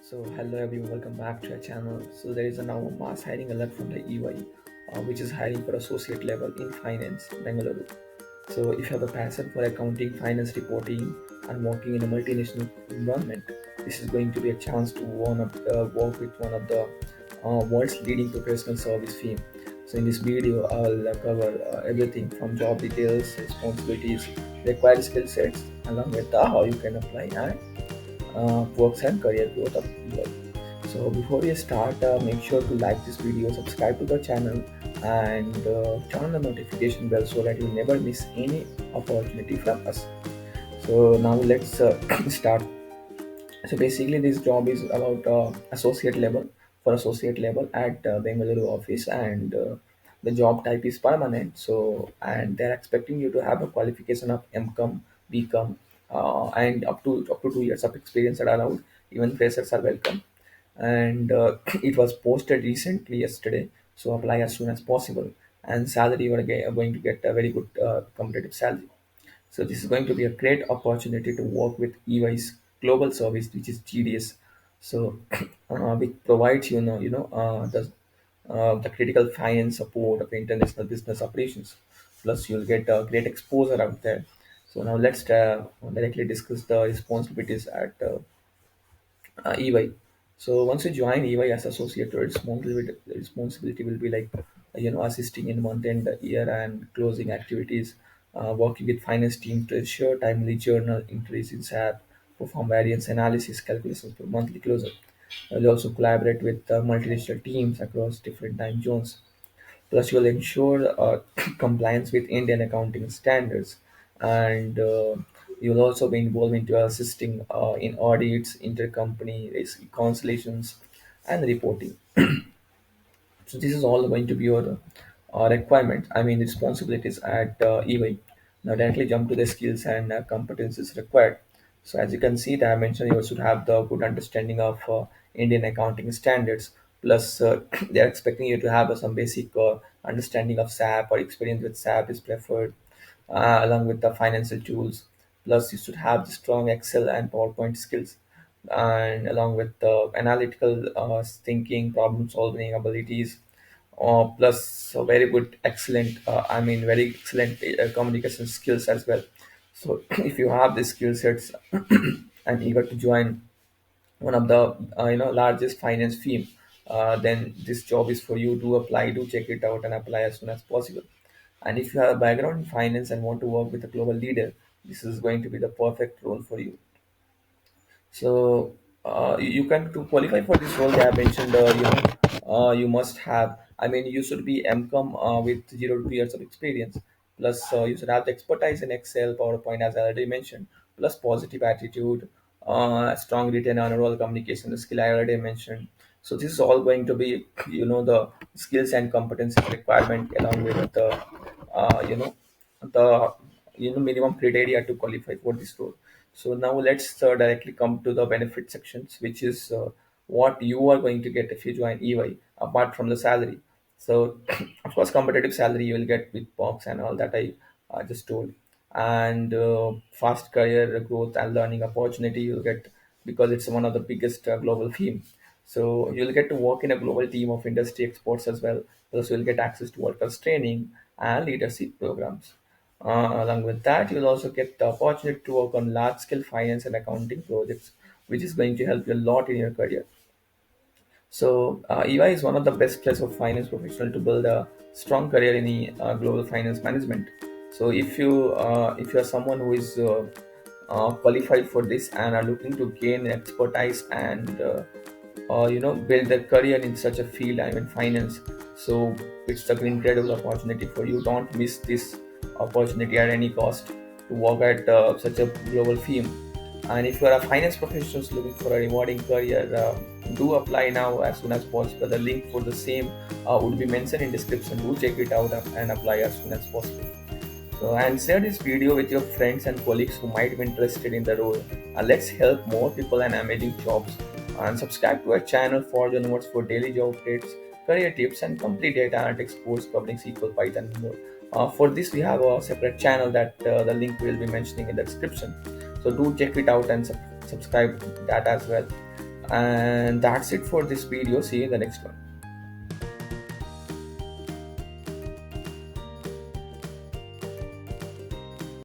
So hello everyone, welcome back to our channel. So there is a now mass hiring alert from the EY, which is hiring for associate level in finance, Bengaluru. So if you have a passion for accounting, finance reporting, and working in a multinational environment, this is going to be a chance to work with one of the world's leading professional service firm. So in this video, I'll cover everything from job details, responsibilities, required skill sets, along with how you can apply and works and career growth of people. So before we start, make sure to like this video, subscribe to the channel, and turn on the notification bell so that you never miss any opportunity from us. So now let's start. So basically, this job is about associate level at Bengaluru office, and the job type is permanent. So and they're expecting you to have a qualification of MCom, BCom, and up to 2 years of experience are allowed. Even freshers are welcome. And it was posted recently yesterday. So apply as soon as possible. And salary are going to get a very good competitive salary. So this is going to be a great opportunity to work with EY's global service, which is GDS. So which provides the critical finance support of international business operations. Plus, you'll get a great exposure out there. So now let's directly discuss the responsibilities at EY. So once you join EY as associate, your responsibility will be like assisting in month-end, year and closing activities, working with finance team to ensure timely journal entries in SAP, perform variance analysis calculations for monthly closure. You'll also collaborate with multinational teams across different time zones. Plus, you'll ensure compliance with Indian accounting standards, and you'll also be involved into assisting in audits, intercompany reconciliations, and reporting. So this is all going to be your requirement. I mean, responsibilities at EY. Now directly jump to the skills and competencies required. So as you can see, that I mentioned you should have the good understanding of Indian accounting standards. Plus, they're expecting you to have some basic understanding of SAP or experience with SAP is preferred, along with the financial tools. Plus, you should have the strong Excel and PowerPoint skills, and along with the analytical thinking, problem solving abilities, plus a very good, excellent, very excellent communication skills as well. So if you have these skill sets and eager to join one of the largest finance firm, then this job is for you. Do apply, do check it out, and apply as soon as possible. And if you have a background in finance and want to work with a global leader, this is going to be the perfect role for you. So you can to qualify for this role. They have mentioned you must have. I mean, you should be MCom with 0 to 2 years of experience. Plus, you should have the expertise in Excel, PowerPoint, as I already mentioned. Plus, positive attitude, strong written and oral communication skill I already mentioned. So this is all going to be the skills and competencies requirement along with the the minimum criteria to qualify for this role. So now let's directly come to the benefit sections, which is what you are going to get if you join EY apart from the salary. So of course, competitive salary you will get with perks and all that I just told, and fast career growth and learning opportunity you'll get because it's one of the biggest global firm. So you'll get to work in a global team of industry experts as well. Plus, you'll get access to workers training and leadership programs. Along with that, you'll also get the opportunity to work on large scale finance and accounting projects, which is going to help you a lot in your career. So, EY is one of the best place of finance professional to build a strong career in the global finance management. So, if you are someone who is qualified for this and are looking to gain expertise and build their career in such a field, I mean finance, so it's an incredible opportunity for you. Don't miss this opportunity at any cost to work at such a global firm. And if you are a finance professional looking for a rewarding career, do apply now as soon as possible. The link for the same would be mentioned in description. Do check it out and apply as soon as possible. So, and share this video with your friends and colleagues who might be interested in the role. And let's help more people and amazing jobs. And subscribe to our channel for the notes for daily job updates, career tips, and complete data analytics course covering SQL, Python, and more. For this, we have a separate channel that the link will be mentioning in the description. So do check it out and subscribe that as well. And that's it for this video. See you in the next one.